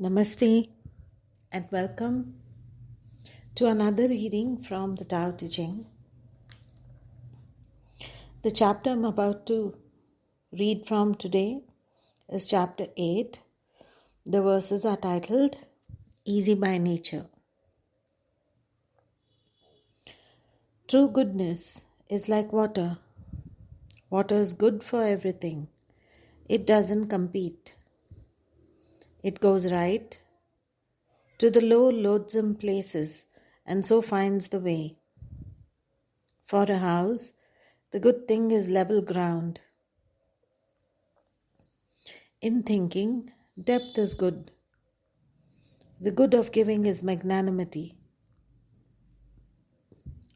Namaste and welcome to another reading from the Tao Te Ching. The chapter I'm about to read from today is chapter 8. The verses are titled Easy by Nature. True goodness is like water. Water is good for everything. It doesn't compete. It goes right to the low, loathsome places and so finds the way. For a house, the good thing is level ground. In thinking, depth is good. The good of giving is magnanimity.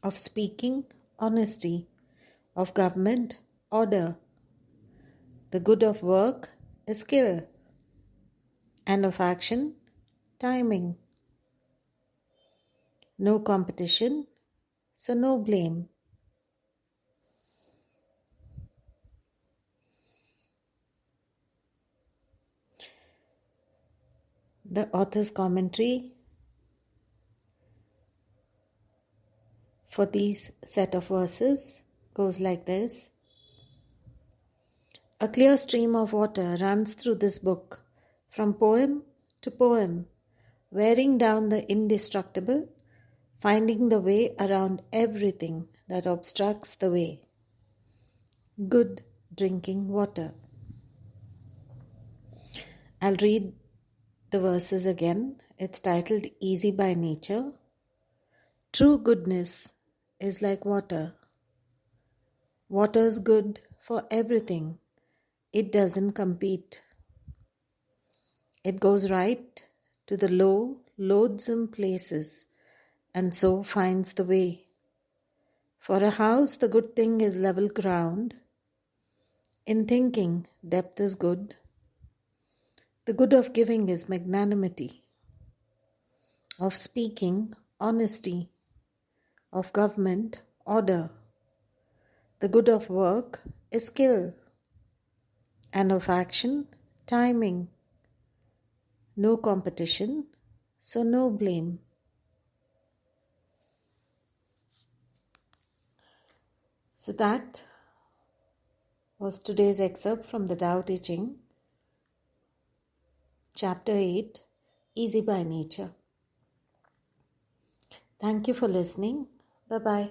Of speaking, honesty. Of government, order. The good of work is skill. And of action, timing. No competition, so no blame. The author's commentary for these set of verses goes like this. A clear stream of water runs through this book, from poem to poem, wearing down the indestructible, finding the way around everything that obstructs the way. Good drinking water. I'll read the verses again. It's titled Easy by Nature. True goodness is like water. Water is good for everything. It doesn't compete. It goes right to the low, loathsome places and so finds the way. For a house, the good thing is level ground. In thinking, depth is good. The good of giving is magnanimity. Of speaking, honesty. Of government, order. The good of work is skill. And of action, timing. No competition, so no blame. So that was today's excerpt from the Tao Te Ching, Chapter 8, Easy by Nature. Thank you for listening. Bye-bye.